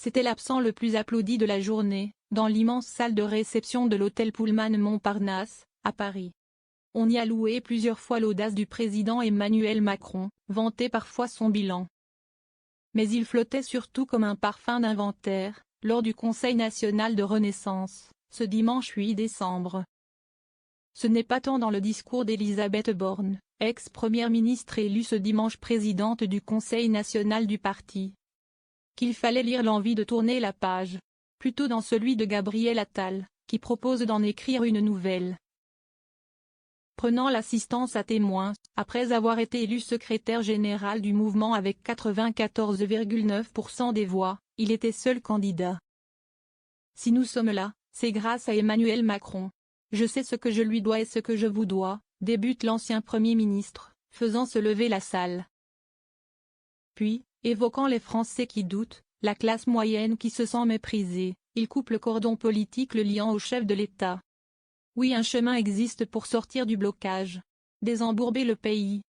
C'était l'absent le plus applaudi de la journée, dans l'immense salle de réception de l'hôtel Pullman Montparnasse, à Paris. On y a loué plusieurs fois l'audace du président Emmanuel Macron, vanté parfois son bilan. Mais il flottait surtout comme un parfum d'inventaire, lors du Conseil national de Renaissance, ce dimanche 8 décembre. Ce n'est pas tant dans le discours d'Elisabeth Borne, ex-première ministre élue ce dimanche présidente du Conseil national du parti, qu'il fallait lire l'envie de tourner la page, plutôt dans celui de Gabriel Attal, qui propose d'en écrire une nouvelle. Prenant l'assistance à témoins, après avoir été élu secrétaire général du mouvement avec 94,9% des voix, il était seul candidat. Si nous sommes là, c'est grâce à Emmanuel Macron. Je sais ce que je lui dois et ce que je vous dois, débute l'ancien Premier ministre, faisant se lever la salle. Puis, évoquant les Français qui doutent, la classe moyenne qui se sent méprisée, il coupe le cordon politique le liant au chef de l'État. Oui, un chemin existe pour sortir du blocage, désembourber le pays.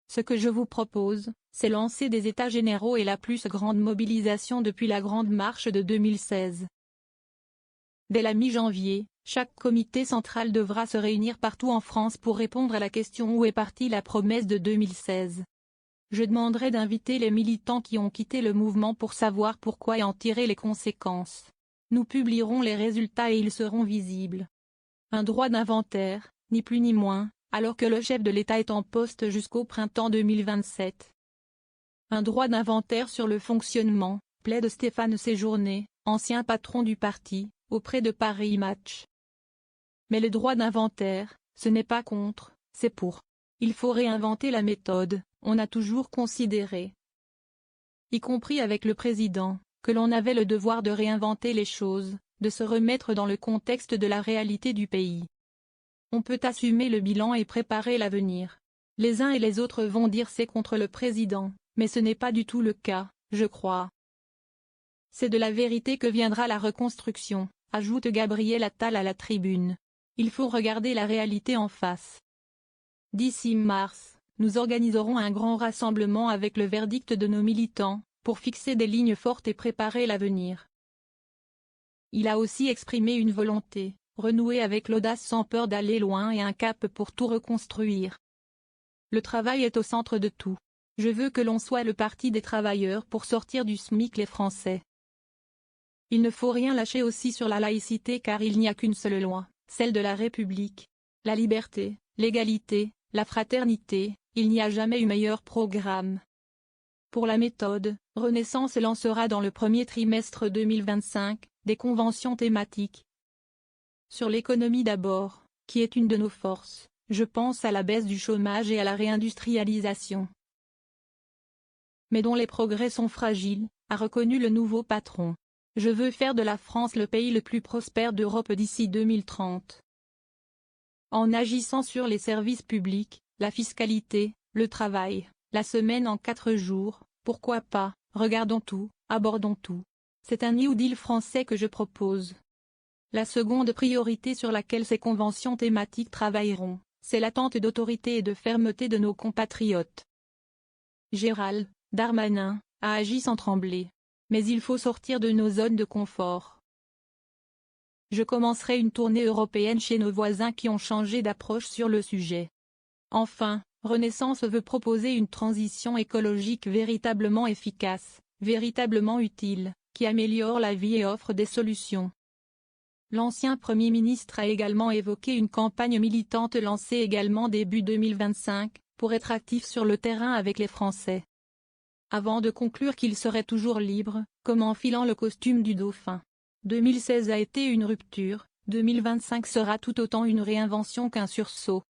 Ce que je vous propose, c'est lancer des États généraux et la plus grande mobilisation depuis la Grande Marche de 2016. Dès la mi-janvier, chaque comité central devra se réunir partout en France pour répondre à la question où est partie la promesse de 2016. Je demanderai d'inviter les militants qui ont quitté le mouvement pour savoir pourquoi et en tirer les conséquences. Nous publierons les résultats et ils seront visibles. Un droit d'inventaire, ni plus ni moins, alors que le chef de l'État est en poste jusqu'au printemps 2027. Un droit d'inventaire sur le fonctionnement, plaide Stéphane Séjourné, ancien patron du parti, auprès de Paris Match. Mais le droit d'inventaire, ce n'est pas contre, c'est pour. Il faut réinventer la méthode, on a toujours considéré, y compris avec le président, que l'on avait le devoir de réinventer les choses, de se remettre dans le contexte de la réalité du pays. On peut assumer le bilan et préparer l'avenir. Les uns et les autres vont dire c'est contre le président, mais ce n'est pas du tout le cas, je crois. C'est de la vérité que viendra la reconstruction, ajoute Gabriel Attal à la tribune. Il faut regarder la réalité en face. D'ici mars, nous organiserons un grand rassemblement avec le verdict de nos militants, pour fixer des lignes fortes et préparer l'avenir. Il a aussi exprimé une volonté, renouer avec l'audace sans peur d'aller loin et un cap pour tout reconstruire. Le travail est au centre de tout. Je veux que l'on soit le parti des travailleurs pour sortir du SMIC les Français. Il ne faut rien lâcher aussi sur la laïcité car il n'y a qu'une seule loi, celle de la République. La liberté, l'égalité, la fraternité, il n'y a jamais eu meilleur programme. Pour la méthode, Renaissance lancera dans le premier trimestre 2025, des conventions thématiques. Sur l'économie d'abord, qui est une de nos forces, je pense à la baisse du chômage et à la réindustrialisation. Mais dont les progrès sont fragiles, a reconnu le nouveau patron. Je veux faire de la France le pays le plus prospère d'Europe d'ici 2030. En agissant sur les services publics, la fiscalité, le travail, la semaine en 4 jours, pourquoi pas, regardons tout, abordons tout. C'est un New Deal français que je propose. La seconde priorité sur laquelle ces conventions thématiques travailleront, c'est l'attente d'autorité et de fermeté de nos compatriotes. Gérald Darmanin a agi sans trembler. Mais il faut sortir de nos zones de confort. Je commencerai une tournée européenne chez nos voisins qui ont changé d'approche sur le sujet. Enfin, Renaissance veut proposer une transition écologique véritablement efficace, véritablement utile, qui améliore la vie et offre des solutions. L'ancien Premier ministre a également évoqué une campagne militante lancée également début 2025, pour être actif sur le terrain avec les Français. Avant de conclure qu'il serait toujours libre, comme en filant le costume du dauphin. 2016 a été une rupture, 2025 sera tout autant une réinvention qu'un sursaut.